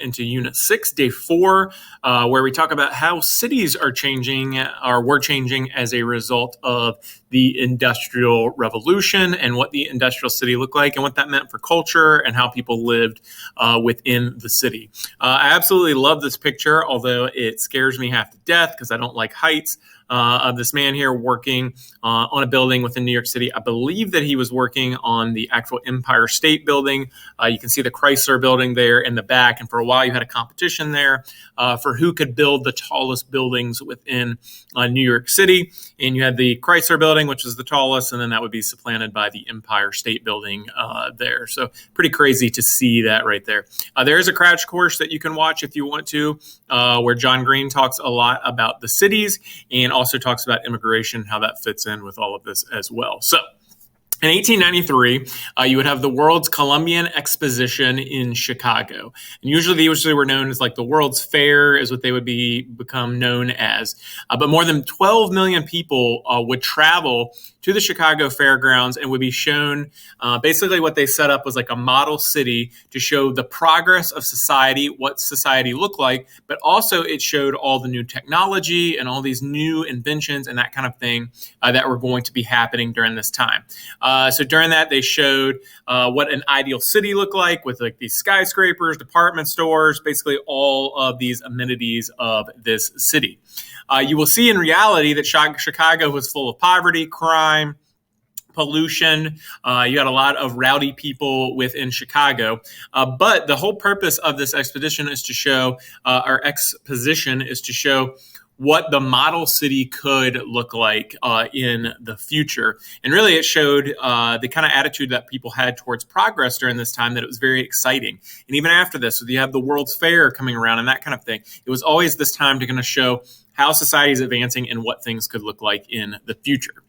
into Unit 6, Day 4, where we talk about how cities are changing or were changing as a result of the Industrial Revolution and what the industrial city looked like and what that meant for culture and how people lived within the city. I absolutely love this picture, although it scares me half to death because I don't like heights. Of this man here working on a building within New York City. I believe that he was working on the actual Empire State Building. You can see the Chrysler Building there in the back. And for a while, you had a competition there for who could build the tallest buildings within New York City. And you had the Chrysler Building, which is the tallest, and then that would be supplanted by the Empire State Building there. So pretty crazy to see that right there. There is a crash course that you can watch if you want to, where John Green talks a lot about the cities and also talks about immigration, how that fits in with all of this as well. So in 1893, you would have the World's Columbian Exposition in Chicago. And usually these were known as like the World's Fair is what they would become known as. But more than 12 million people would travel to the Chicago Fairgrounds and would be shown basically what they set up was like a model city to show the progress of society, what society looked like, but also it showed all the new technology and all these new inventions and that kind of thing that were going to be happening during this time. So during that, they showed what an ideal city looked like with like these skyscrapers, department stores, basically all of these amenities of this city. You will see in reality that Chicago was full of poverty, crime, pollution. You got a lot of rowdy people within Chicago. But the whole purpose of this exposition is to show what the model city could look like in the future. And really it showed the kind of attitude that people had towards progress during this time, that it was very exciting. And even after this, so you have the World's Fair coming around and that kind of thing. It was always this time to kind of show how society is advancing and what things could look like in the future.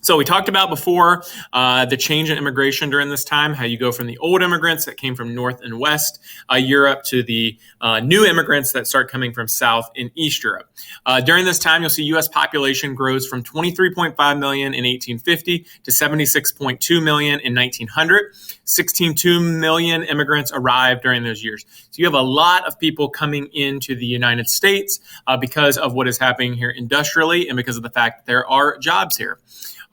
So we talked about before the change in immigration during this time, how you go from the old immigrants that came from North and West Europe to the new immigrants that start coming from South and East Europe. During this time, you'll see U.S. population grows from 23.5 million in 1850 to 76.2 million in 1900. 16.2 million immigrants arrived during those years. So you have a lot of people coming into the United States because of what is happening here industrially and because of the fact that there are jobs here.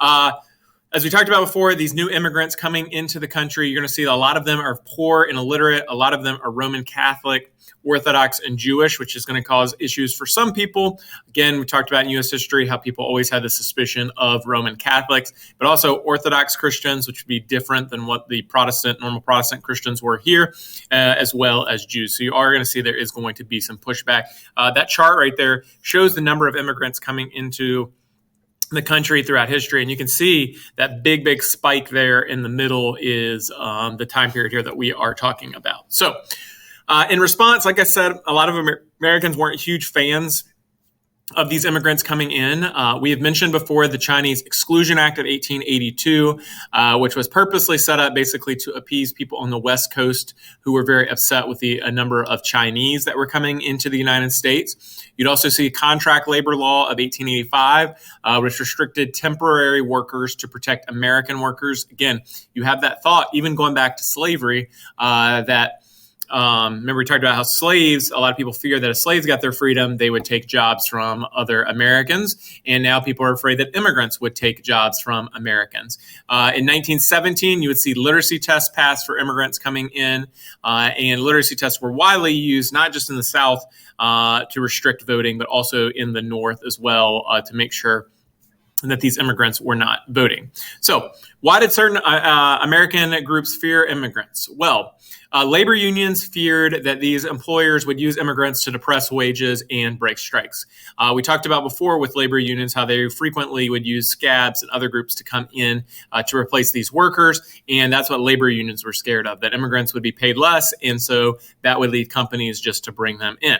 As we talked about before, these new immigrants coming into the country, you're going to see a lot of them are poor and illiterate. A lot of them are Roman Catholic, Orthodox, and Jewish, which is going to cause issues for some people. Again, we talked about in U.S. history how people always had the suspicion of Roman Catholics, but also Orthodox Christians, which would be different than what the normal Protestant Christians were here, as well as Jews. So you are going to see there is going to be some pushback. That chart right there shows the number of immigrants coming into the country throughout history. And you can see that big spike there in the middle is the time period here that we are talking about. So in response, like I said, a lot of Americans weren't huge fans of these immigrants coming in. We have mentioned before the Chinese Exclusion Act of 1882, which was purposely set up basically to appease people on the West Coast who were very upset with a number of Chinese that were coming into the United States. You'd also see contract labor law of 1885, which restricted temporary workers to protect American workers. Again, you have that thought, even going back to slavery, remember we talked about how slaves, a lot of people fear that if slaves got their freedom, they would take jobs from other Americans. And now people are afraid that immigrants would take jobs from Americans. In 1917, you would see literacy tests passed for immigrants coming in. And literacy tests were widely used, not just in the South to restrict voting, but also in the North as well to make sure that these immigrants were not voting. So why did certain American groups fear immigrants? Well, labor unions feared that these employers would use immigrants to depress wages and break strikes. We talked about before with labor unions how they frequently would use scabs and other groups to come in to replace these workers. And that's what labor unions were scared of, that immigrants would be paid less. And so that would lead companies just to bring them in.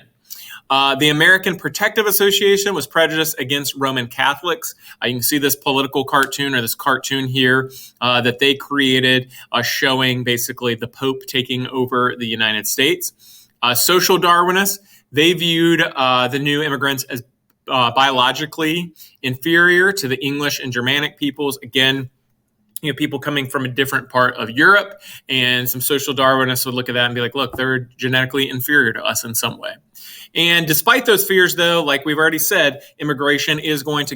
The American Protective Association was prejudiced against Roman Catholics. You can see this political cartoon or this cartoon here that they created showing basically the Pope taking over the United States. Social Darwinists, they viewed the new immigrants as biologically inferior to the English and Germanic peoples. Again, people coming from a different part of Europe, and some social Darwinists would look at that and be like, look, they're genetically inferior to us in some way. And despite those fears, though, like we've already said, immigration is going to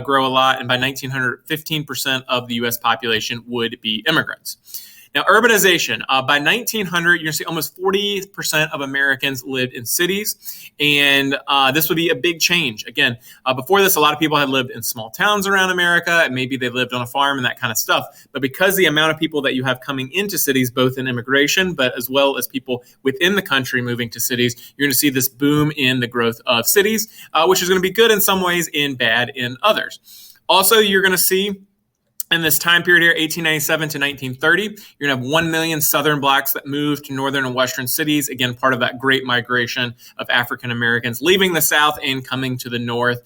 grow a lot. And by 1900, 15% of the U.S. population would be immigrants. Now, urbanization. By 1900, you're going to see almost 40% of Americans lived in cities. And this would be a big change. Again, before this, a lot of people had lived in small towns around America, and maybe they lived on a farm and that kind of stuff. But because the amount of people that you have coming into cities, both in immigration, but as well as people within the country moving to cities, you're going to see this boom in the growth of cities, which is going to be good in some ways and bad in others. Also, you're going to see in this time period here, 1897 to 1930, you're going to have 1 million Southern blacks that moved to northern and western cities. Again, part of that great migration of African Americans leaving the South and coming to the North,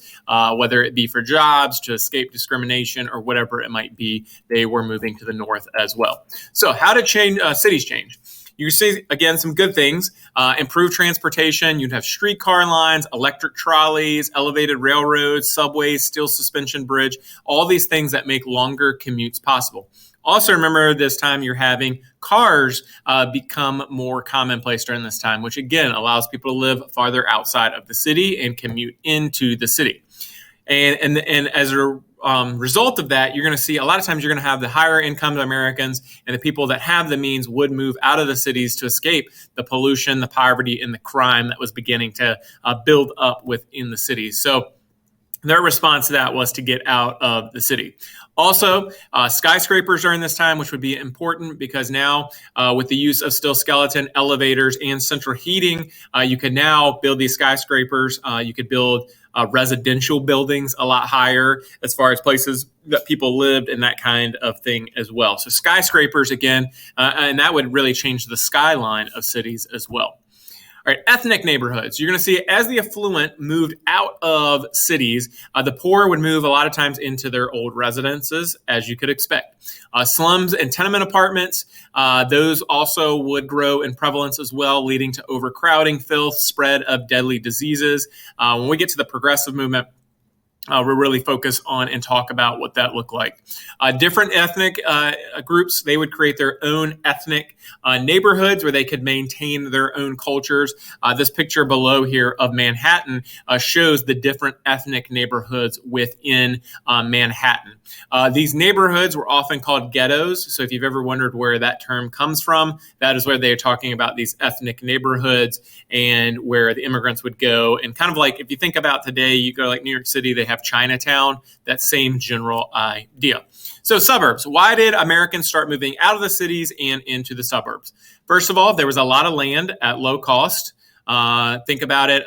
whether it be for jobs, to escape discrimination, or whatever it might be, they were moving to the North as well. So how did cities change? You see, again, some good things. Improved transportation. You'd have streetcar lines, electric trolleys, elevated railroads, subways, steel suspension bridge, all these things that make longer commutes possible. Also, remember this time you're having cars become more commonplace during this time, which again allows people to live farther outside of the city and commute into the city. And as a result of that, you're going to see a lot of times you're going to have the higher income Americans, and the people that have the means would move out of the cities to escape the pollution, the poverty, and the crime that was beginning to build up within the cities. So their response to that was to get out of the city. Also, skyscrapers during this time, which would be important because now with the use of steel skeleton elevators and central heating, you can now build these skyscrapers. You could build residential buildings a lot higher as far as places that people lived and that kind of thing as well. So skyscrapers again, and that would really change the skyline of cities as well. All right, ethnic neighborhoods. You're going to see as the affluent moved out of cities, the poor would move a lot of times into their old residences, as you could expect. Slums and tenement apartments, those also would grow in prevalence as well, leading to overcrowding, filth, spread of deadly diseases. When we get to the progressive movement, we'll really focus on and talk about what that looked like. Different ethnic groups, they would create their own ethnic neighborhoods where they could maintain their own cultures. This picture below here of Manhattan shows the different ethnic neighborhoods within Manhattan. These neighborhoods were often called ghettos. So if you've ever wondered where that term comes from, that is where they're talking about these ethnic neighborhoods and where the immigrants would go. And kind of like if you think about today, you go like New York City, they have Chinatown, that same general idea. So suburbs, why did Americans start moving out of the cities and into the suburbs? First of all, there was a lot of land at low cost. Think about it.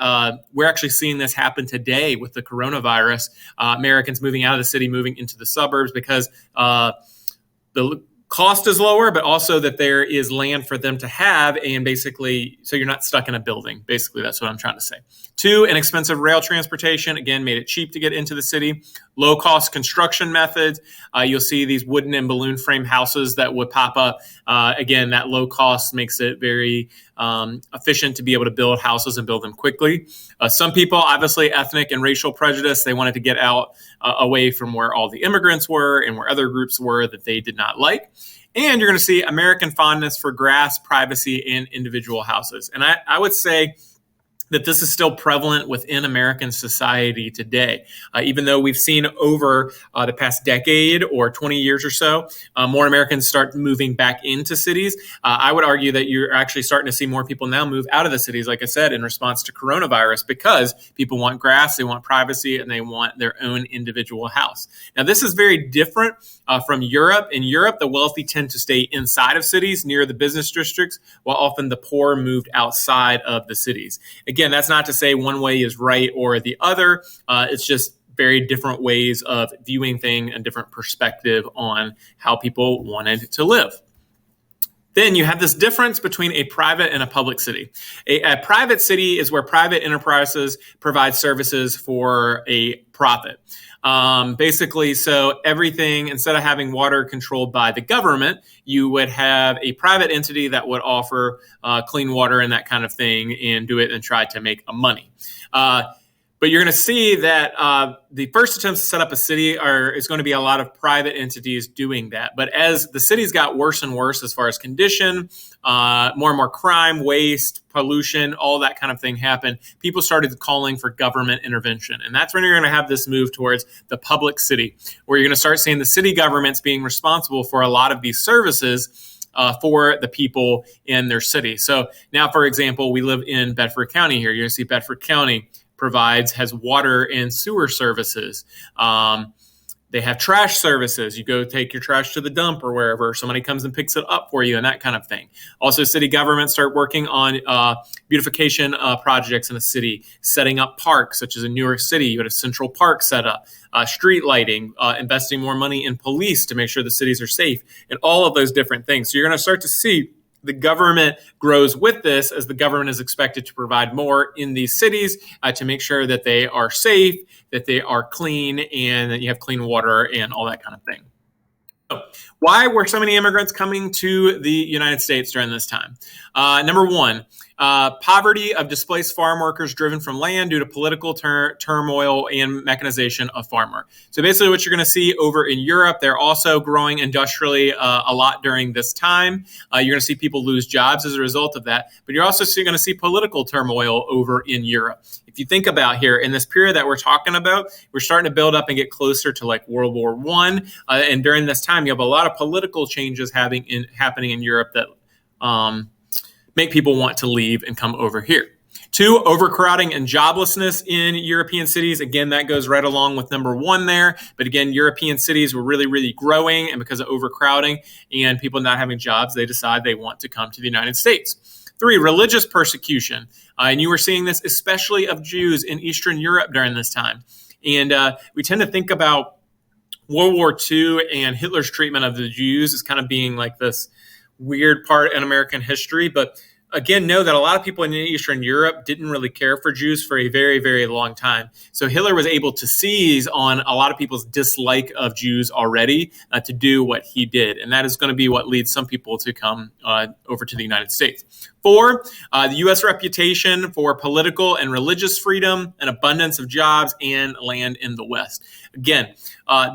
We're actually seeing this happen today with the coronavirus. Americans moving out of the city, moving into the suburbs because the cost is lower, but also that there is land for them to have, and basically, so you're not stuck in a building. Basically, that's what I'm trying to say. 2, inexpensive rail transportation, again, made it cheap to get into the city. Low-cost construction methods. You'll see these wooden and balloon frame houses that would pop up. Again, that low cost makes it very efficient to be able to build houses and build them quickly. Some people, obviously ethnic and racial prejudice, they wanted to get out away from where all the immigrants were and where other groups were that they did not like. And you're going to see American fondness for grass, privacy, and individual houses. And I would say that this is still prevalent within American society today. Even though we've seen over the past decade or 20 years or so, more Americans start moving back into cities. I would argue that you're actually starting to see more people now move out of the cities, like I said, in response to coronavirus, because people want grass, they want privacy, and they want their own individual house. Now, this is very different from Europe. In Europe, the wealthy tend to stay inside of cities near the business districts, while often the poor moved outside of the cities. Again, that's not to say one way is right or the other. It's just very different ways of viewing things and different perspective on how people wanted to live. Then you have this difference between a private and a public city. A private city is where private enterprises provide services for a profit. Basically, so everything, instead of having water controlled by the government, you would have a private entity that would offer clean water and that kind of thing and do it and try to make money. But you're going to see that the first attempts to set up a city is going to be a lot of private entities doing that. But as the cities got worse and worse as far as condition, more and more crime, waste, pollution, all that kind of thing happened, people started calling for government intervention. And that's when you're going to have this move towards the public city, where you're going to start seeing the city governments being responsible for a lot of these services for the people in their city. So now, for example, we live in Bedford County here. You're going to see Bedford County has water and sewer services. They have trash services. You go take your trash to the dump or wherever. Somebody comes and picks it up for you and that kind of thing. Also, city governments start working on beautification projects in a city, setting up parks, such as in New York City. You had a Central Park set up, street lighting, investing more money in police to make sure the cities are safe, and all of those different things. So you're going to start to see the government grows with this, as the government is expected to provide more in these cities to make sure that they are safe, that they are clean, and that you have clean water and all that kind of thing. So why were so many immigrants coming to the United States during this time? Number one, poverty of displaced farm workers driven from land due to political turmoil and mechanization of farm work. So basically what you're going to see over in Europe, they're also growing industrially a lot during this time. You're going to see people lose jobs as a result of that, but you're also going to see political turmoil over in Europe. If you think about here, in this period that we're talking about, we're starting to build up and get closer to like World War I. And during this time, you have a lot of political changes happening in Europe that make people want to leave and come over here. Two, overcrowding and joblessness in European cities. Again, that goes right along with number one there. But again, European cities were really, really growing. And because of overcrowding and people not having jobs, they decide they want to come to the United States. Three, religious persecution. And you were seeing this especially of Jews in Eastern Europe during this time. And we tend to think about World War II and Hitler's treatment of the Jews as kind of being like this weird part in American history. But again, know that a lot of people in Eastern Europe didn't really care for Jews for a very, very long time. So Hitler was able to seize on a lot of people's dislike of Jews already to do what he did. And that is going to be what leads some people to come over to the United States. Four, the U.S. reputation for political and religious freedom, an abundance of jobs, and land in the West. Again,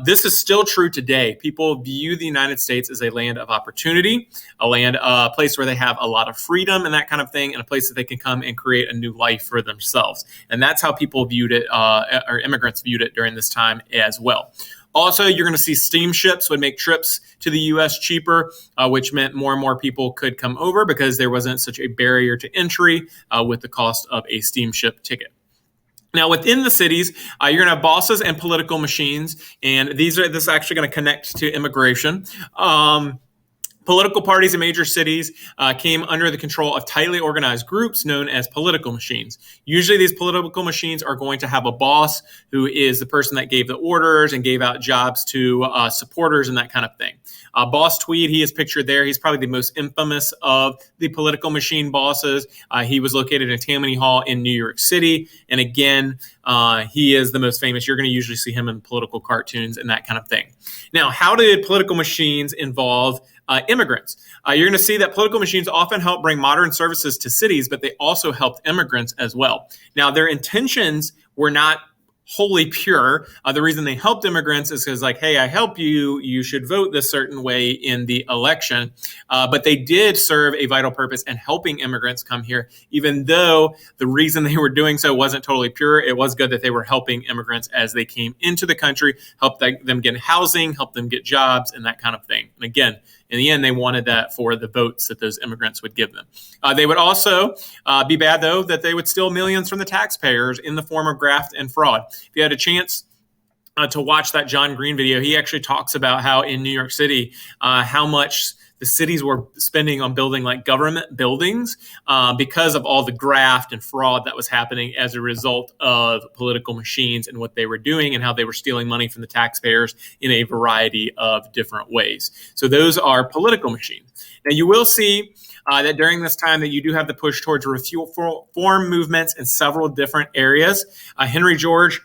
this is still true today. People view the United States as a land of opportunity, a place where they have a lot of freedom and that kind of thing, and a place that they can come and create a new life for themselves. And that's how people viewed it, or immigrants viewed it during this time as well. Also, you're going to see steamships would make trips to the U.S. cheaper, which meant more and more people could come over because there wasn't such a barrier to entry with the cost of a steamship ticket. Now, within the cities, you're going to have bosses and political machines, and this is actually going to connect to immigration. Political parties in major cities came under the control of tightly organized groups known as political machines. Usually these political machines are going to have a boss who is the person that gave the orders and gave out jobs to supporters and that kind of thing. Boss Tweed, he is pictured there. He's probably the most infamous of the political machine bosses. He was located in Tammany Hall in New York City. And again, he is the most famous. You're going to usually see him in political cartoons and that kind of thing. Now, how did political machines involve immigrants? You're going to see that political machines often help bring modern services to cities, but they also helped immigrants as well. Now, their intentions were not wholly pure. The reason they helped immigrants is because, like, hey, I help you, you should vote this certain way in the election. But they did serve a vital purpose in helping immigrants come here, even though the reason they were doing so wasn't totally pure. It was good that they were helping immigrants as they came into the country, help them get housing, help them get jobs, and that kind of thing. And again, in the end, they wanted that for the votes that those immigrants would give them. They would also be bad, though, that they would steal millions from the taxpayers in the form of graft and fraud. If you had a chance to watch that John Green video, he actually talks about how in New York City, how much the cities were spending on building like government buildings because of all the graft and fraud that was happening as a result of political machines and what they were doing and how they were stealing money from the taxpayers in a variety of different ways. So those are political machines. Now you will see that during this time that you do have the push towards reform movements in several different areas. Henry George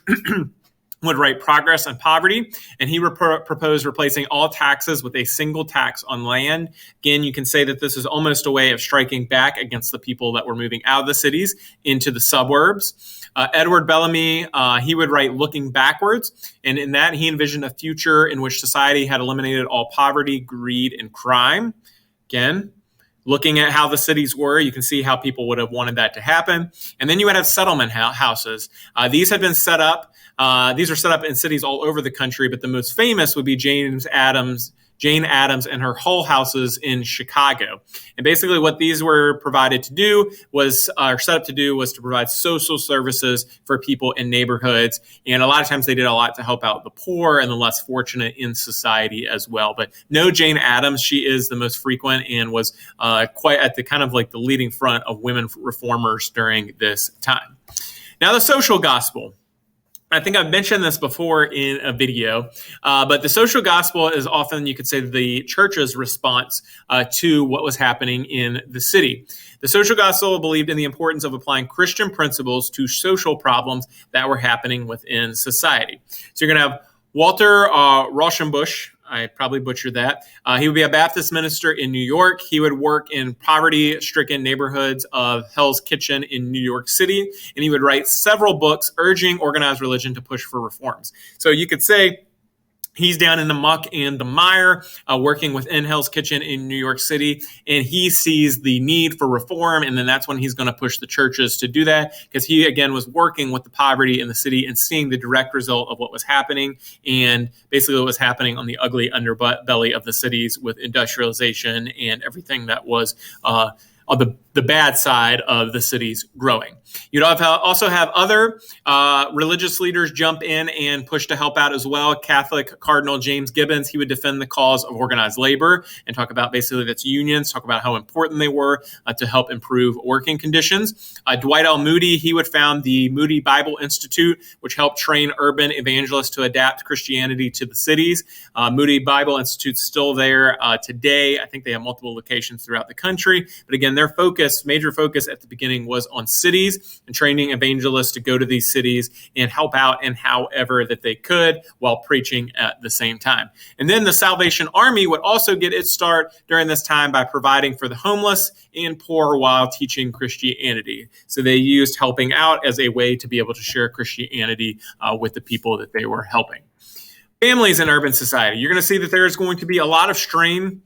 would write Progress and Poverty, and he proposed replacing all taxes with a single tax on land. Again, you can say that this is almost a way of striking back against the people that were moving out of the cities into the suburbs. Edward Bellamy, he would write Looking Backwards, and in that he envisioned a future in which society had eliminated all poverty, greed, and crime. Again, looking at how the cities were, you can see how people would have wanted that to happen. And then you would have settlement houses. These had been set up. These are set up in cities all over the country, but the most famous would be Jane Addams and her Hull houses in Chicago. And basically what these were provided to do was, or set up to do, was to provide social services for people in neighborhoods. And a lot of times they did a lot to help out the poor and the less fortunate in society as well. But no Jane Addams, she is the most frequent and was quite at the kind of like the leading front of women reformers during this time. Now, the social gospel. I think I've mentioned this before in a video, but the social gospel is often, you could say, the church's response to what was happening in the city. The social gospel believed in the importance of applying Christian principles to social problems that were happening within society. So you're going to have Walter Rauschenbusch. I probably butchered that. He would be a Baptist minister in New York. He would work in poverty-stricken neighborhoods of Hell's Kitchen in New York City, and he would write several books urging organized religion to push for reforms. So you could say he's down in the muck and the mire, working within Hell's Kitchen in New York City, and he sees the need for reform, and then that's when he's going to push the churches to do that, because he, again, was working with the poverty in the city and seeing the direct result of what was happening, and basically what was happening on the ugly underbelly of the cities with industrialization and everything that was on the bad side of the cities growing. You'd also have other religious leaders jump in and push to help out as well. Catholic Cardinal James Gibbons, he would defend the cause of organized labor and talk about basically that's unions, talk about how important they were to help improve working conditions. Dwight L. Moody, he would found the Moody Bible Institute, which helped train urban evangelists to adapt Christianity to the cities. Moody Bible Institute's still there today. I think they have multiple locations throughout the country. But again, their major focus at the beginning was on cities and training evangelists to go to these cities and help out in however that they could while preaching at the same time. And then the Salvation Army would also get its start during this time by providing for the homeless and poor while teaching Christianity. So they used helping out as a way to be able to share Christianity with the people that they were helping. Families in urban society. You're going to see that there's going to be a lot of strain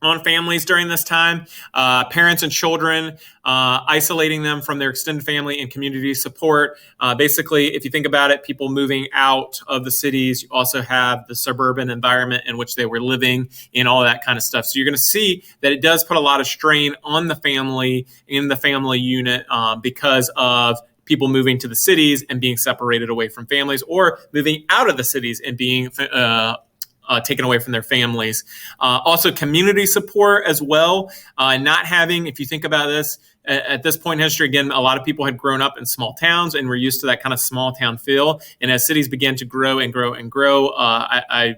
on families during this time, parents and children, isolating them from their extended family and community support. Basically, if you think about it, people moving out of the cities, you also have the suburban environment in which they were living and all that kind of stuff. So you're going to see that it does put a lot of strain on the family in the family unit because of people moving to the cities and being separated away from families, or moving out of the cities and being taken away from their families. Also, community support as well. Not having, if you think about this, at this point in history, again, a lot of people had grown up in small towns and were used to that kind of small town feel. And as cities began to grow and grow and grow,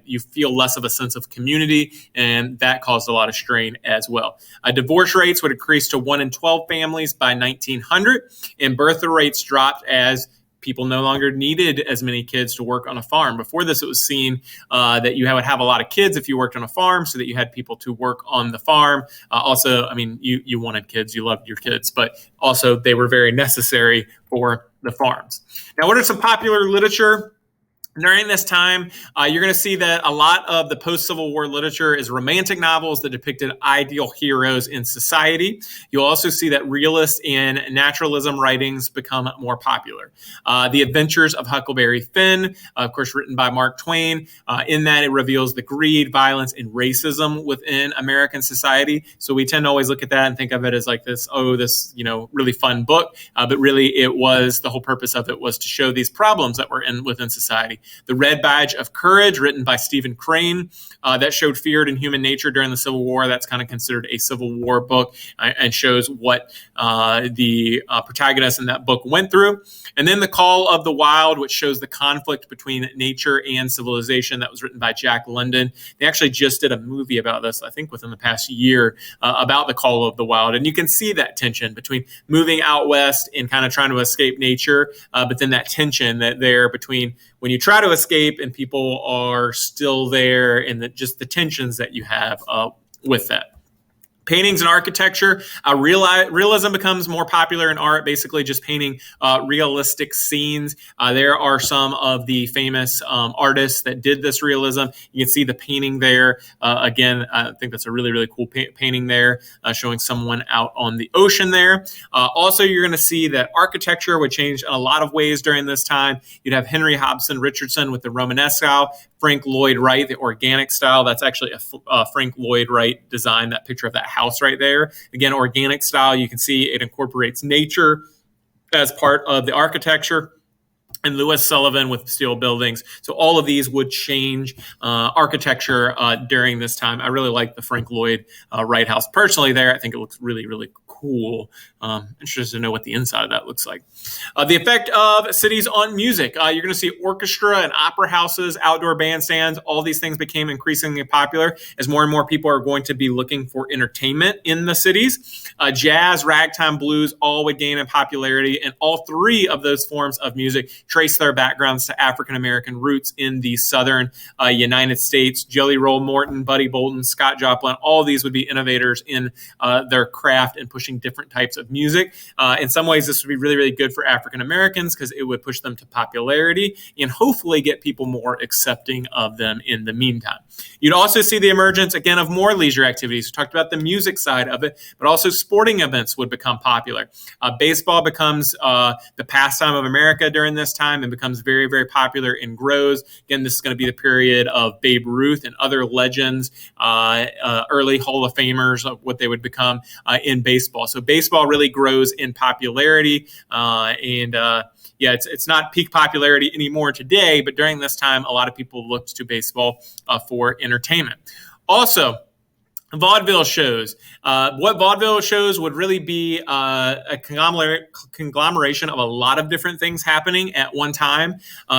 you feel less of a sense of community, and that caused a lot of strain as well. Divorce rates would increase to 1 in 12 families by 1900, and birth rates dropped as people no longer needed as many kids to work on a farm. Before this, it was seen that you would have a lot of kids if you worked on a farm, so that you had people to work on the farm. Also, I mean, you wanted kids, you loved your kids, but also they were very necessary for the farms. Now, what are some popular literature? During this time, you're going to see that a lot of the post-Civil War literature is romantic novels that depicted ideal heroes in society. You'll also see that realist and naturalism writings become more popular. The Adventures of Huckleberry Finn, of course, written by Mark Twain. In that, it reveals the greed, violence, and racism within American society. So we tend to always look at that and think of it as like this really fun book. But really, the whole purpose of it was to show these problems that were within society. The Red Badge of Courage, written by Stephen Crane, that showed fear in human nature during the Civil War. That's kind of considered a Civil War book and shows what the protagonist in that book went through. And then The Call of the Wild, which shows the conflict between nature and civilization. That was written by Jack London. They actually just did a movie about this, I think within the past year, about The Call of the Wild. And you can see that tension between moving out west and kind of trying to escape nature, but then that tension that there between when you try to escape and people are still there, and just the tensions that you have with that. Paintings and architecture, realism becomes more popular in art, basically just painting realistic scenes. There are some of the famous artists that did this realism. You can see the painting there. Again, I think that's a really, really cool painting there, showing someone out on the ocean there. Also, you're going to see that architecture would change in a lot of ways during this time. You'd have Henry Hobson Richardson with the Romanesque style, Frank Lloyd Wright, the organic style. That's actually a Frank Lloyd Wright design, that picture of that house right there. Again, organic style, you can see it incorporates nature as part of the architecture. And Lewis Sullivan with steel buildings. So all of these would change architecture during this time. I really like the Frank Lloyd Wright house personally there. I think it looks really, really cool. Interested to know what the inside of that looks like. The effect of cities on music. You're going to see orchestra and opera houses, outdoor bandstands. All these things became increasingly popular as more and more people are going to be looking for entertainment in the cities. Jazz, ragtime, blues, all would gain in popularity. And all three of those forms of music trace their backgrounds to African-American roots in the southern United States. Jelly Roll Morton, Buddy Bolton, Scott Joplin, all these would be innovators in their craft and pushing different types of music. In some ways, this would be really, really good for African-Americans because it would push them to popularity and hopefully get people more accepting of them in the meantime. You'd also see the emergence, again, of more leisure activities. We talked about the music side of it, but also sporting events would become popular. Baseball becomes the pastime of America during this time and becomes very, very popular and grows. Again, this is going to be the period of Babe Ruth and other legends, early Hall of Famers of what they would become in baseball. So baseball really grows in popularity, it's not peak popularity anymore today, but during this time, a lot of people looked to baseball for entertainment. Also, vaudeville shows. What vaudeville shows would really be a conglomeration of a lot of different things happening at one time.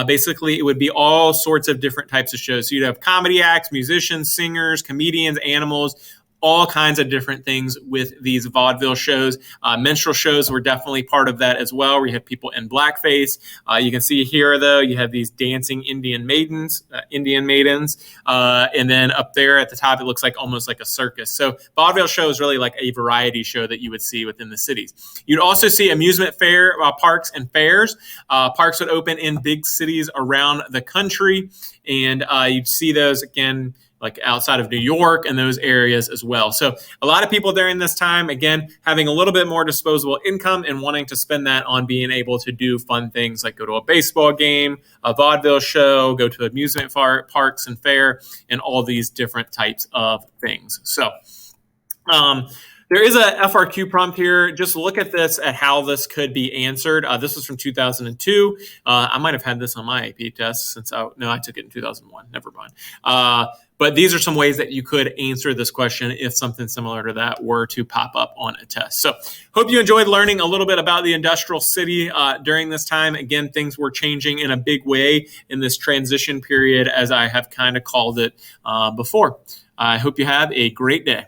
Basically, it would be all sorts of different types of shows. So you'd have comedy acts, musicians, singers, comedians, animals, all kinds of different things with these vaudeville shows. Minstrel shows were definitely part of that as well, where you have people in blackface. You can see here, though, you have these dancing Indian maidens, and then up there at the top, it looks like almost like a circus. So vaudeville show is really like a variety show that you would see within the cities. You'd also see amusement fair parks and fairs. Parks would open in big cities around the country, and you'd see those again like outside of New York and those areas as well. So a lot of people during this time, again, having a little bit more disposable income and wanting to spend that on being able to do fun things like go to a baseball game, a vaudeville show, go to amusement parks and fair, and all these different types of things. So there is a FRQ prompt here. Just look at this, at how this could be answered. This was from 2002. I might have had this on my AP test I took it in 2001. Never mind. But these are some ways that you could answer this question if something similar to that were to pop up on a test. So hope you enjoyed learning a little bit about the industrial city during this time. Again, things were changing in a big way in this transition period, as I have kind of called it before. I hope you have a great day.